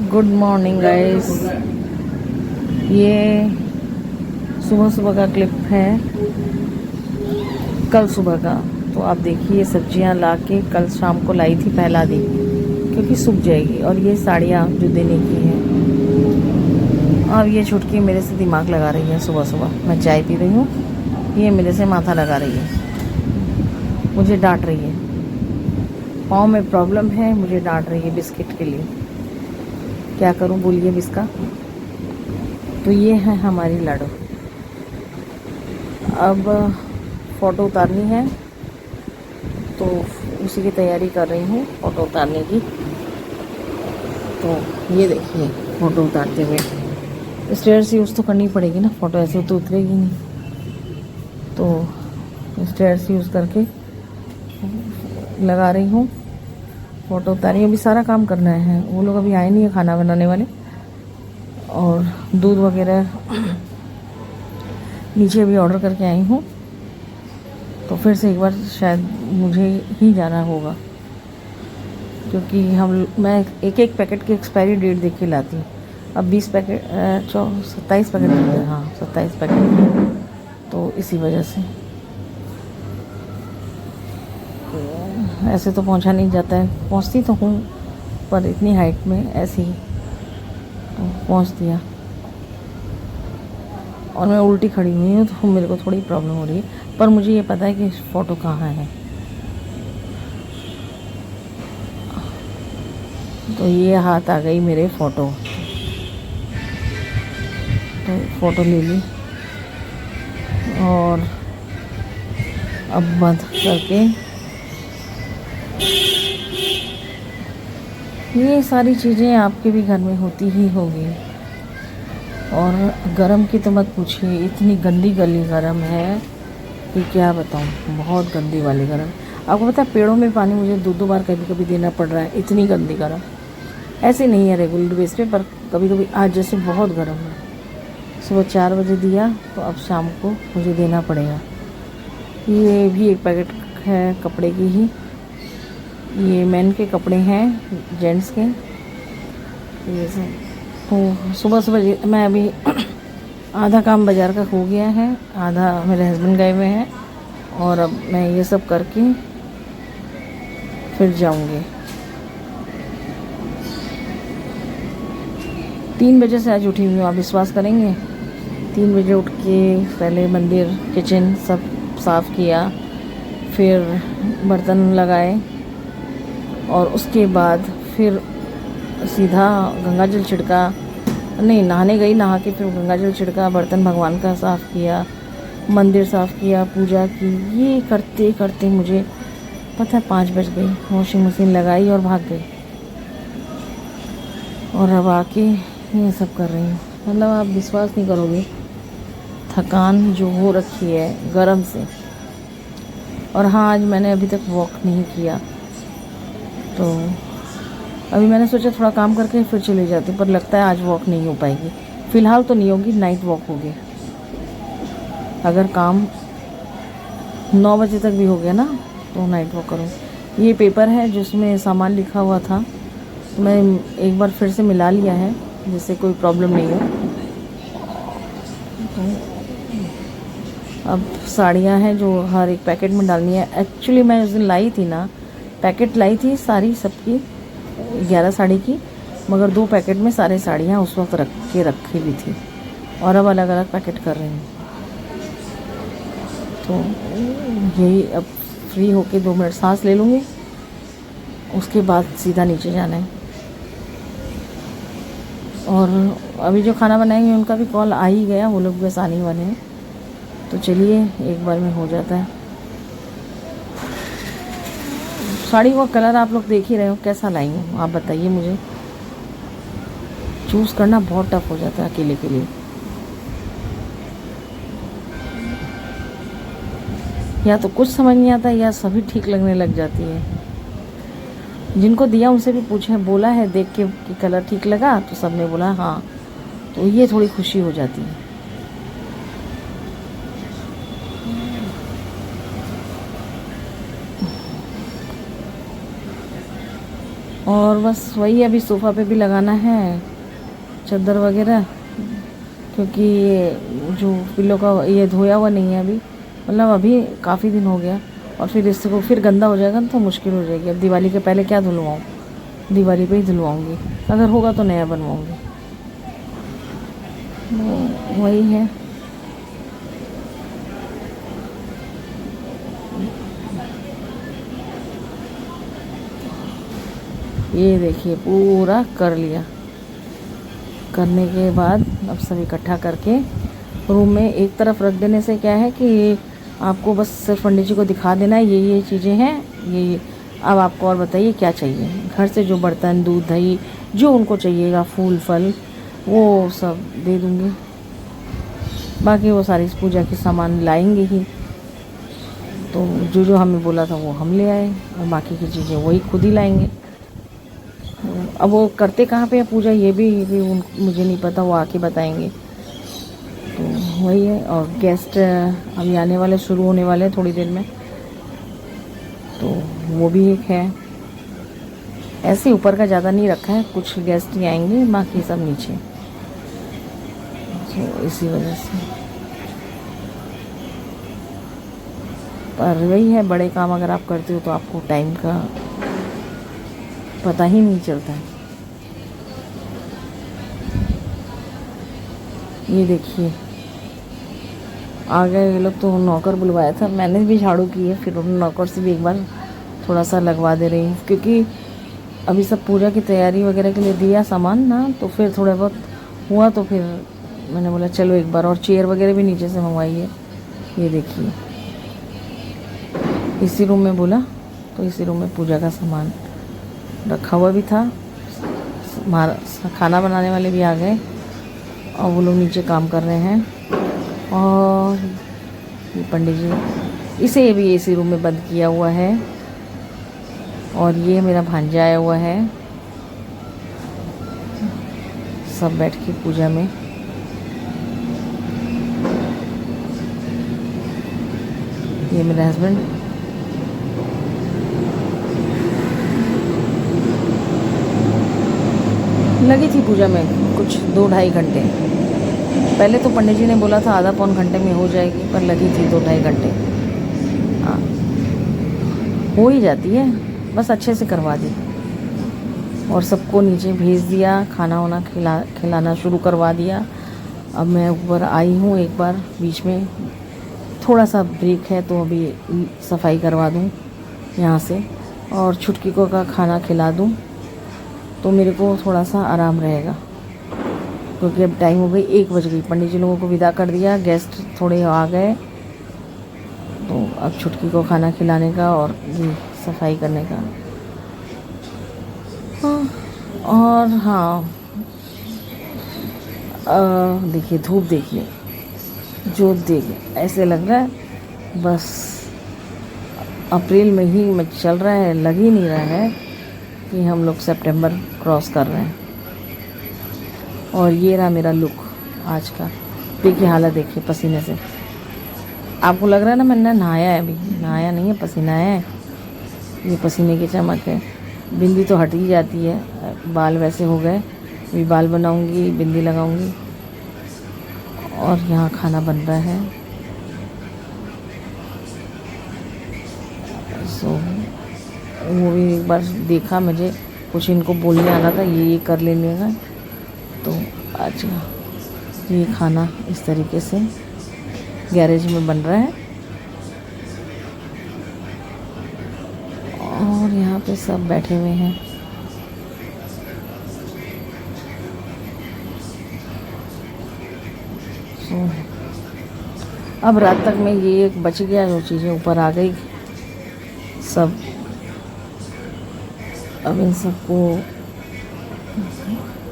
Good morning guys. ये सुबह सुबह का क्लिप है, कल सुबह का। तो आप देखिए सब्जियां ला के कल शाम को लाई थी, फैला दी क्योंकि सूख जाएगी। और ये साड़ियाँ जो देने की हैं, अब ये छुटकी मेरे से दिमाग लगा रही है। सुबह सुबह मैं चाय पी रही हूँ, ये मेरे से माथा लगा रही है, मुझे डांट रही है। पाँव में प्रॉब्लम है, मुझे डांट रही है बिस्किट के लिए। क्या करूं बोलिए बिस्का। तो ये है हमारी लाडो। अब फ़ोटो उतारनी है तो उसी की तैयारी कर रही हूँ, फ़ोटो उतारने की। तो ये देखिए फ़ोटो उतारते हुए स्टेयर्स यूज़ तो करनी पड़ेगी ना, फ़ोटो ऐसे तो उतरेगी नहीं। तो स्टेयर्स यूज़ करके लगा रही हूँ, फ़ोटो उतारी। अभी सारा काम करना है, वो लोग अभी आए नहीं है खाना बनाने वाले। और दूध वगैरह नीचे भी ऑर्डर करके आई हूँ, तो फिर से एक बार शायद मुझे ही जाना होगा, क्योंकि मैं एक एक पैकेट की एक्सपायरी डेट देख के लाती हूँ। अब 27 पैकेट होते हैं, हाँ 27 पैकेट, तो इसी वजह से ऐसे तो पहुंचा नहीं जाता है। पहुंचती तो हूँ पर इतनी हाइट में ऐसे ही तो पहुंच दिया। और मैं उल्टी खड़ी हुई हूँ तो मेरे को थोड़ी प्रॉब्लम हो रही है, पर मुझे ये पता है कि फ़ोटो कहाँ है। तो ये हाथ आ गई मेरे फ़ोटो, तो फ़ोटो ले ली और अब बंद करके ये सारी चीज़ें आपके भी घर में होती ही होगी। और गरम की तो मत पूछिए, इतनी गंदी गली गरम है कि क्या बताऊँ, बहुत गंदी वाली गरम। आपको पता है पेड़ों में पानी मुझे दो बार कभी कभी देना पड़ रहा है, इतनी गंदी गरम। ऐसे नहीं है रेगुलर बेस पे, पर कभी कभी आज जैसे बहुत गर्म है। सुबह 4 बजे दिया तो अब शाम को मुझे देना पड़ेगा। ये भी एक पैकेट है कपड़े की ही, ये मेन के कपड़े हैं, जेंट्स के। ये सब तो सुबह सुबह मैं अभी आधा काम बाज़ार का हो गया है, आधा मेरे हस्बैंड गए हुए हैं, और अब मैं ये सब करके फिर जाऊंगी। 3 बजे से आज उठी हुई हूँ, आप विश्वास करेंगे। 3 बजे उठ के पहले मंदिर, किचन सब साफ़ किया, फिर बर्तन लगाए, और उसके बाद फिर सीधा गंगा जल छिड़का। नहीं, नहाने गई, नहा के फिर गंगा जल छिड़का, बर्तन भगवान का साफ़ किया, मंदिर साफ़ किया, पूजा की। ये करते करते मुझे पता है 5 बज गई। वॉशिंग मशीन लगाई और भाग गई, और अब आके ये सब कर रही हूँ। मतलब आप विश्वास नहीं करोगे थकान जो हो रखी है गरम से। और हाँ, आज मैंने अभी तक वॉक नहीं किया, तो अभी मैंने सोचा थोड़ा काम करके फिर चले जाती, पर लगता है आज वॉक नहीं हो पाएगी। फ़िलहाल तो नहीं होगी, नाइट वॉक होगी। अगर काम 9 बजे तक भी हो गया ना तो नाइट वॉक करूँ। ये पेपर है जिसमें सामान लिखा हुआ था, तो मैं एक बार फिर से मिला लिया है, जिससे कोई प्रॉब्लम नहीं हो। अब साड़ियाँ हैं जो हर एक पैकेट में डालनी है। एक्चुअली मैं उस दिन लाई थी ना, पैकेट लाई थी सारी सबकी, 11 साड़ी की, मगर 2 पैकेट में सारे साड़ियाँ उस वक्त रखी भी थी, और अब अलग अलग पैकेट कर रही हूँ। तो यही, अब फ्री होके 2 मिनट सांस ले लूँगी, उसके बाद सीधा नीचे जाना है। और अभी जो खाना बनाएंगे उनका भी कॉल आ ही गया, वो लोग बस आने वाले हैं। तो चलिए एक बार में हो जाता है। साड़ी का कलर आप लोग देख ही रहे हो, कैसा लाई हूँ आप बताइए मुझे। चूज़ करना बहुत टफ हो जाता है अकेले के लिए। या तो कुछ समझ नहीं आता, या सभी ठीक लगने लग जाती है। जिनको दिया उनसे भी पूछे, बोला है देख के कि कलर ठीक लगा, तो सब ने बोला हाँ, तो ये थोड़ी खुशी हो जाती है। और बस वही अभी सोफ़ा पे भी लगाना है चादर वगैरह, क्योंकि ये जो पिल्लो का ये धोया हुआ नहीं है अभी, मतलब अभी काफ़ी दिन हो गया, और फिर इसको फिर गंदा हो जाएगा तो मुश्किल हो जाएगी। अब दिवाली के पहले क्या धुलवाऊँ, दिवाली पे ही धुलवाऊँगी, अगर होगा तो नया बनवाऊँगी। वही है। ये देखिए पूरा कर लिया। करने के बाद अब सब इकट्ठा करके रूम में एक तरफ रख देने से क्या है कि आपको बस सिर्फ पंडित जी को दिखा देना है ये चीज़ें हैं, ये। अब आपको और बताइए क्या चाहिए, घर से जो बर्तन दूध दही जो उनको चाहिएगा, फूल फल, वो सब दे दूँगी। बाकी वो सारी पूजा के सामान लाएंगे ही, तो जो जो हमें बोला था वो हम ले आए, और बाकी की चीज़ें वही खुद ही लाएंगे। अब वो करते कहाँ पे है पूजा, ये भी मुझे नहीं पता, वो आके बताएंगे। तो वही है। और गेस्ट अभी आने वाले, शुरू होने वाले हैं थोड़ी देर में, तो वो भी एक है। ऐसे ऊपर का ज़्यादा नहीं रखा है, कुछ गेस्ट ही आएंगे, बाकी सब नीचे। तो इसी वजह से, पर वही है, बड़े काम अगर आप करते हो तो आपको टाइम का पता ही नहीं चलता है। ये देखिए आ गए ये लोग, तो नौकर बुलवाया था, मैंने भी झाड़ू की है, फिर उन नौकर से भी एक बार थोड़ा सा लगवा दे रही हूँ, क्योंकि अभी सब पूजा की तैयारी वगैरह के लिए दिया सामान ना, तो फिर थोड़ा बहुत हुआ, तो फिर मैंने बोला चलो एक बार। और चेयर वगैरह भी नीचे से मंगवाई है। ये देखिए इसी रूम में बोला, तो इसी रूम में पूजा का सामान रखा हुआ भी था। खाना बनाने वाले भी आ गए, और वो लोग नीचे काम कर रहे हैं। और ये पंडित जी, इसे भी इसी रूम में बंद किया हुआ है। और ये मेरा भांजा आया हुआ है, सब बैठ के पूजा में। ये मेरे हस्बैंड, लगी थी पूजा में कुछ 2-2.5 घंटे। पहले तो पंडित जी ने बोला था आधा पौन घंटे में हो जाएगी, पर लगी थी 2-2.5 घंटे। हाँ, हो ही जाती है, बस अच्छे से करवा दी। और सबको नीचे भेज दिया, खाना वाना खिलाना शुरू करवा दिया। अब मैं ऊपर आई हूँ एक बार, बीच में थोड़ा सा ब्रेक है, तो अभी सफाई करवा दूँ यहाँ से, और छुटकी को का खाना खिला दूँ, तो मेरे को थोड़ा सा आराम रहेगा। क्योंकि अब टाइम हो गई, 1 बज गई, पंडित जी लोगों को विदा कर दिया, गेस्ट थोड़े आ गए, तो अब छुटकी को खाना खिलाने का और सफाई करने का। हाँ, और हाँ देखिए धूप, देखिए जो देखिए ऐसे लग रहा है बस अप्रैल में ही चल रहा है, लग ही नहीं रहा है कि हम लोग सितंबर क्रॉस कर रहे हैं। और ये रहा मेरा लुक आज का, देखिए हालत देखिए पसीने से। आपको लग रहा है ना मैंने नहाया है, अभी नहाया नहीं है, पसीना है, ये पसीने की चमक है। बिंदी तो हट ही जाती है, बाल वैसे हो गए, अभी बाल बनाऊंगी, बिंदी लगाऊंगी। और यहाँ खाना बन रहा है, सो वो भी एक बार देखा, मुझे कुछ इनको बोलने आना था, ये कर लेने का। तो आज ये खाना इस तरीके से गैरेज में बन रहा है, और यहाँ पे सब बैठे हुए हैं। सो अब रात तक में ये एक बच गया, जो चीज़ें ऊपर आ गई सब, अब इन सबको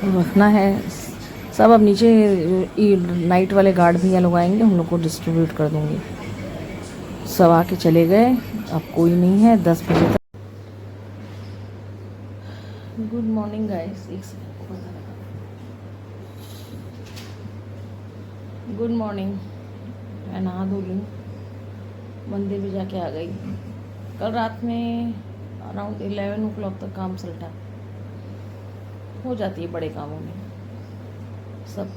रखना है सब। अब नीचे नाइट वाले गार्ड भैया लोग आएंगे, हम लोग को डिस्ट्रीब्यूट कर दूँगी। सब आके चले गए, अब कोई नहीं है 10 बजे तक। Good morning guys, good morning. मैं नहा धो ली, मंदिर भी जाके आ गई। कल रात में अराउंड 11 o'clock तक काम चलता, हो जाती है बड़े कामों में। सब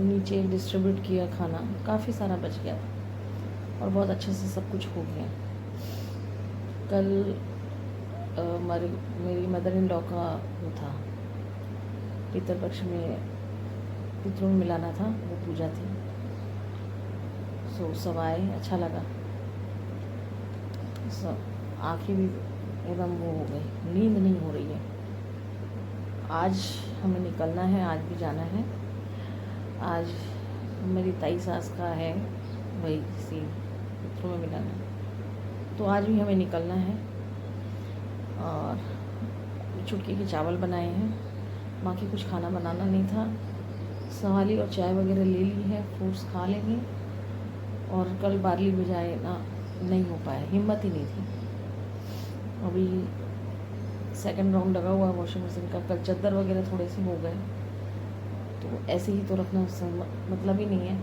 नीचे डिस्ट्रीब्यूट किया खाना, काफ़ी सारा बच गया था और बहुत अच्छे से सब कुछ हो गया। कल मेरी मदर इन लॉ का वो था, पितृपक्ष में पितरों में मिलाना था, वो पूजा थी। सो सब आए, अच्छा लगा। सब आँखें भी एकदम वो हो गई, नींद नहीं हो रही है। आज हमें निकलना है, आज भी जाना है। आज मेरी ताई सास का है वही सीन, पितरों में मिलाना, तो आज भी हमें निकलना है। और छुटकी के चावल बनाए हैं, बाकी कुछ खाना बनाना नहीं था। सवाली और चाय वगैरह ले ली है, फ्रूट्स खा लेंगे। और कल बार्ली भिजाए ना, नहीं हो पाया, हिम्मत ही नहीं थी। अभी सेकंड राउंड लगा हुआ है वॉशिंग मशीन का। कल चादर वगैरह थोड़े से हो गए, तो ऐसे ही तो रखना मतलब ही नहीं है।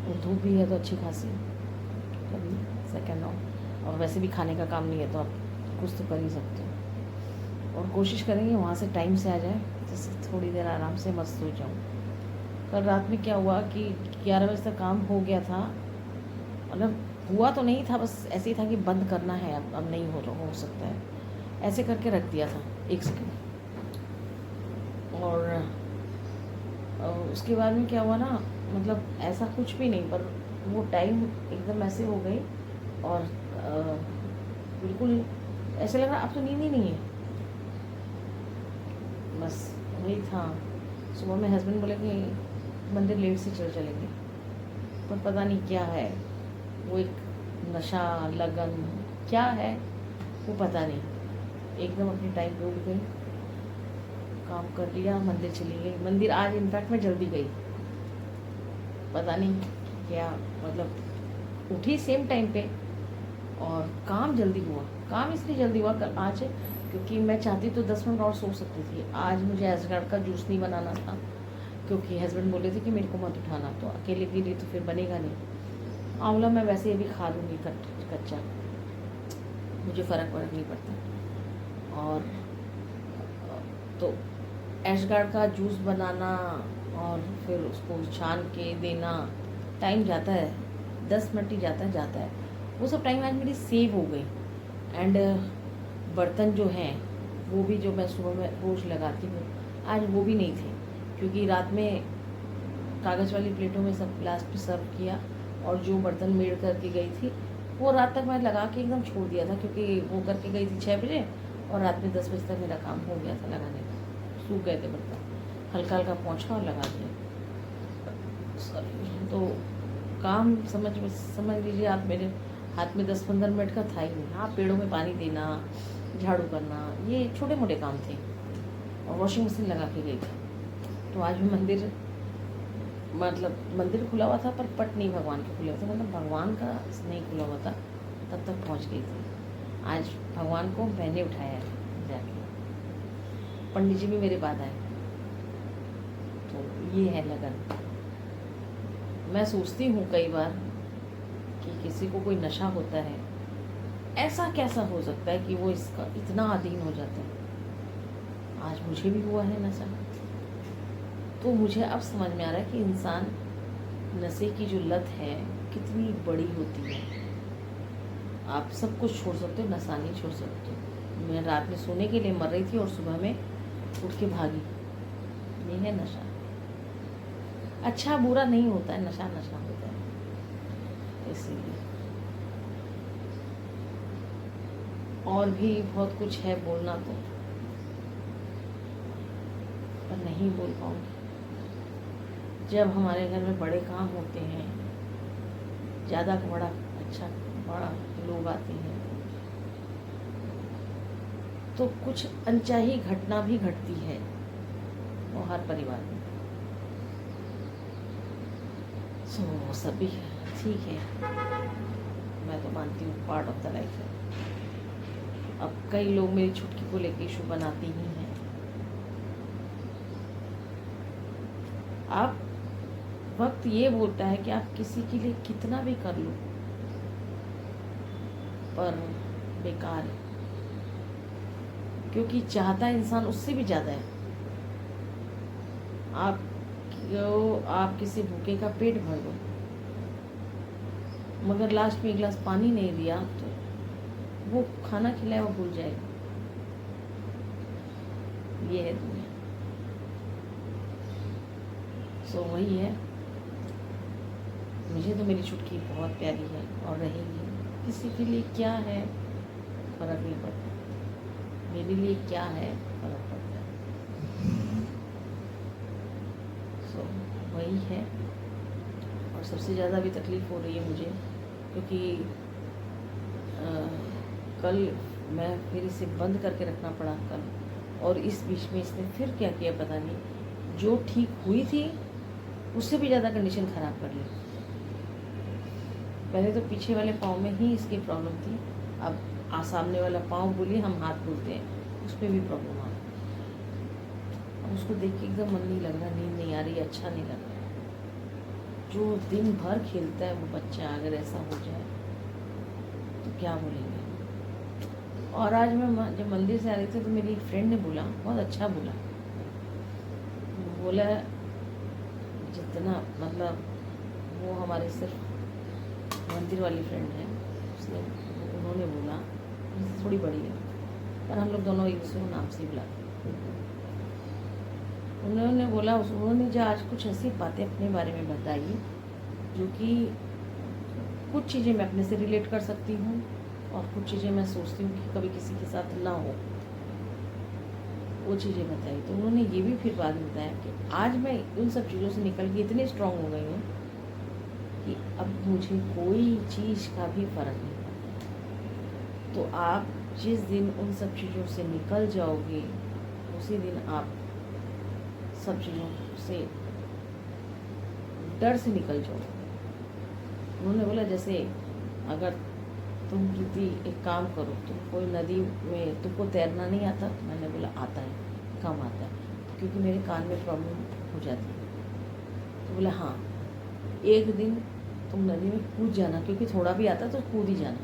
और धूप भी है तो अच्छी खासी, कभी सेकंड राउंड। और वैसे भी खाने का काम नहीं है तो आप कुछ तो कर ही सकते हो। और कोशिश करेंगे वहाँ से टाइम से आ जाए, जैसे थोड़ी देर आराम से मस्त हो जाऊँ। कल रात में क्या हुआ कि 11 बजे तक काम हो गया था, मतलब हुआ तो नहीं था, बस ऐसे ही था कि बंद करना है, अब नहीं हो सकता है, ऐसे करके रख दिया था 1 सेकंड। और उसके बाद में क्या हुआ ना, मतलब ऐसा कुछ भी नहीं, पर वो टाइम एकदम ऐसे हो गई और बिल्कुल ऐसे लग रहा अब तो नींद ही नहीं है। बस वही था। सुबह में हस्बैंड बोले कि मंदिर लेट से चलेंगे, पर पता नहीं क्या है, वो एक नशा लगन क्या है वो पता नहीं, एकदम अपने टाइम पे उठ गई, काम कर लिया, मंदिर चली गई। मंदिर आज इनफैक्ट मैं जल्दी गई, पता नहीं क्या, मतलब उठी सेम टाइम पे और काम जल्दी हुआ। काम इसलिए जल्दी हुआ कल आज क्योंकि मैं चाहती तो 10 मिनट और सो सकती थी। आज मुझे एसगार्ड का जूस नहीं बनाना था, क्योंकि हस्बैंड बोले थे कि मेरे को मत उठाना, तो अकेले के लिए तो फिर बनेगा नहीं। आंवला मैं वैसे अभी खा लूँगी कच्चा, मुझे फ़र्क नहीं पड़ता। और तो एशगार्ड का जूस बनाना और फिर उसको छान के देना, टाइम जाता है, 10 मिनट ही जाता है। वो सब टाइम आज मेरी सेव हो गई। एंड बर्तन जो हैं वो भी जो मैं सुबह में रोज़ लगाती हूँ, आज वो भी नहीं थे, क्योंकि रात में कागज़ वाली प्लेटों में सब ग्लास पे सर्व किया। और जो बर्तन मेड करके गई थी वो रात तक मैं लगा के एकदम छोड़ दिया था, क्योंकि वो करके गई थी 6 बजे और रात में 10 बजे तक मेरा काम हो गया था लगाने का। सूख गए थे बर्तन, हल्का हल्का पोंछा और लगा दिया। सॉरी, तो काम समझ लीजिए आप, मेरे हाथ में 10-15 मिनट का था ही नहीं। हाँ, पेड़ों में पानी देना, झाड़ू करना, ये छोटे मोटे काम थे। और वॉशिंग मशीन लगा के गई थी। तो आज भी मंदिर खुला हुआ था, पर पट नहीं भगवान के खुले हुए थे, मतलब भगवान का नहीं खुला हुआ था, तब तक पहुंच गई थी। आज भगवान को मैंने उठाया है जाके, पंडित जी भी मेरे बाद आए। तो ये है लगन। मैं सोचती हूँ कई बार कि किसी को कोई नशा होता है, ऐसा कैसा हो सकता है कि वो इसका इतना अधीन हो जाता है। आज मुझे भी हुआ है नशा, तो मुझे अब समझ में आ रहा है कि इंसान नशे की जो लत है कितनी बड़ी होती है। आप सब कुछ छोड़ सकते हो, नशा नहीं छोड़ सकते। मैं रात में सोने के लिए मर रही थी और सुबह में उठ के भागी, ये है नशा। अच्छा बुरा नहीं होता है, नशा नशा होता है। इसीलिए और भी बहुत कुछ है बोलना तो, पर नहीं बोल पाऊंगी। जब हमारे घर में बड़े काम होते हैं, ज़्यादा बड़ा लोग आते हैं, तो कुछ अनचाही घटना भी घटती है वो हर परिवार में। सो सभी ठीक है, मैं तो मानती हूँ पार्ट ऑफ द लाइफ है। अब कई लोग मेरी छुटकी को लेके इशू बनाती ही हैं। अब वक्त ये बोलता है कि आप किसी के लिए कितना भी कर लो, पर बेकार है, क्योंकि चाहता इंसान उससे भी ज़्यादा है। आप किसी भूखे का पेट भर दो, मगर लास्ट में एक गिलास पानी नहीं दिया तो वो खाना खिलाया वो भूल जाएगा। ये है दुनिया। सो वही है। मुझे तो मेरी छुटकी बहुत प्यारी है और रहेगी। किसी के लिए क्या है फर्क नहीं पड़ता, मेरे लिए क्या है फर्क पड़ता है। सो वही है। और सबसे ज़्यादा भी तकलीफ़ हो रही है मुझे, क्योंकि कल मैं फिर इसे बंद करके रखना पड़ा कल, और इस बीच में इसने फिर क्या किया पता नहीं। जो ठीक हुई थी उससे भी ज़्यादा कंडीशन ख़राब कर ली। पहले तो पीछे वाले पाँव में ही इसकी प्रॉब्लम थी, अब सामने वाला पाँव बोलिए हम हाथ बोलते हैं, उस पर भी प्रॉब्लम आ गई। अब उसको देख के एकदम मन नहीं लग रहा, नींद नहीं आ रही, अच्छा नहीं लग रहा। जो दिन भर खेलता है वो बच्चा अगर ऐसा हो जाए तो क्या बोलेंगे। और आज मैं जब मंदिर से आ रही थी तो मेरी एक फ्रेंड ने बोला, बहुत अच्छा बोला, जितना मतलब वो हमारे सिर्फ मंदिर वाली फ्रेंड है, उसने उन्होंने बोला, थोड़ी बड़ी है पर हम लोग दोनों एक दूसरे को नाम से ही बुलाते हैं। उन्होंने बोला, उन्होंने जो आज कुछ ऐसी बातें अपने बारे में बताई जो कि कुछ चीज़ें मैं अपने से रिलेट कर सकती हूँ और कुछ चीज़ें मैं सोचती हूँ कि कभी किसी के साथ ना हो, वो चीज़ें बताई। तो उन्होंने ये भी फिर बाद में बताया कि आज मैं उन सब चीज़ों से निकल के इतनी स्ट्रांग हो गई हूँ कि अब मुझे कोई चीज़ का भी फ़र्क नहीं पड़ता। तो आप जिस दिन उन सब चीज़ों से निकल जाओगे उसी दिन आप सब चीज़ों से डर से निकल जाओगे। उन्होंने बोला जैसे अगर तुम प्रीति एक काम करो, तुम कोई नदी में तुमको तैरना नहीं आता? मैंने बोला आता है, कम आता है, क्योंकि मेरे कान में प्रॉब्लम हो जाती है। तो बोला हाँ, एक दिन तुम नदी में कूद जाना, क्योंकि थोड़ा भी आता तो कूद ही जाना।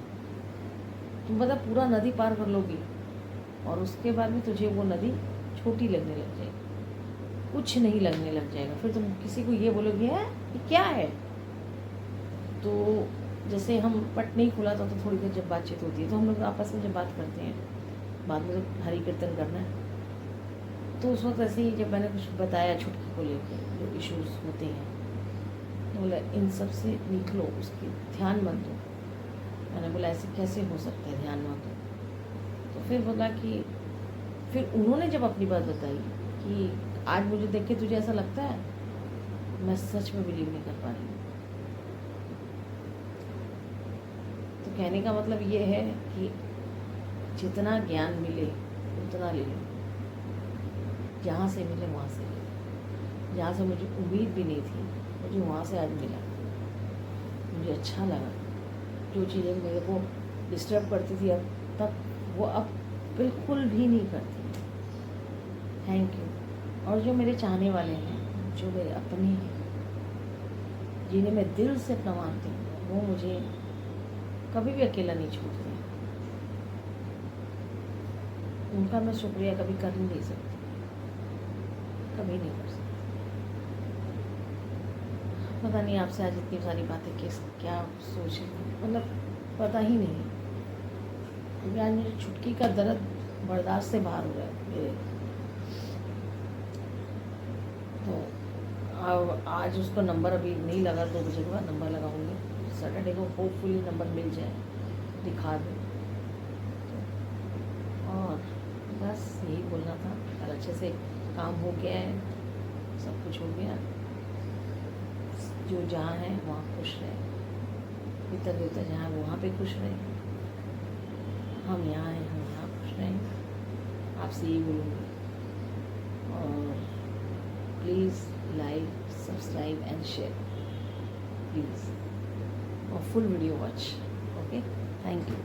तुम पता पूरा नदी पार कर लोगी और उसके बाद में तुझे वो नदी छोटी लगने लग जाएगी, कुछ नहीं लगने लग जाएगा। फिर तुम किसी को ये बोलोगे है ये क्या है। तो जैसे हम पट नहीं खुला था तो थोड़ी देर जब बातचीत होती है तो हम लोग आपस में जब बात करते हैं, बाद में तो हरि कीर्तन करना है, तो उस वक्त ऐसे ही जब मैंने कुछ बताया छुटकी को लेकर जो इश्यूज होते हैं, तो बोला इन सब से निकलो, उसकी ध्यान मत दो। मैंने बोला ऐसे कैसे हो सकता है ध्यान मत दो। तो फिर बोला कि फिर उन्होंने जब अपनी बात बताई कि आज मुझे देख के तुझे ऐसा लगता है, मैं सच में बिलीव नहीं कर पा रही हूँ। तो कहने का मतलब ये है कि जितना ज्ञान मिले उतना ले लो, जहाँ से मिले वहाँ से ले। जहाँ से मुझे उम्मीद भी नहीं थी मुझे वहाँ से आज मिला, मुझे अच्छा लगा। जो चीज़ें मेरे को डिस्टर्ब करती थी अब तक, वो अब बिल्कुल भी नहीं करती। Thank you. और जो मेरे चाहने वाले हैं, जो मेरे अपने हैं, जिन्हें मैं दिल से अपना मानती हूँ, वो मुझे कभी भी अकेला नहीं छोड़ते। उनका मैं शुक्रिया कभी कर ही नहीं सकती, कभी नहीं कर सकती। पता नहीं आपसे आज इतनी सारी बातें क्या सोच, मतलब पता ही नहीं। क्योंकि आज मुझे छुटकी का दर्द बर्दाश्त से बाहर हो रहा है मेरे। तो आज उसका नंबर अभी नहीं लगा, 2 बजे के बाद नंबर लगाऊंगी। सैटरडे को होपफुली नंबर मिल जाए, दिखा दे। और बस यही बोलना था। और अच्छे से काम हो गया है, सब कुछ हो गया। जो जहाँ है वहाँ खुश रहे, पिता देवता जहाँ है वहाँ पे खुश रहे, हम यहाँ हैं हम यहाँ खुश रहें। आपसे यही बोलूँगी। और please like, subscribe and share please, और full video watch. Okay, thank you.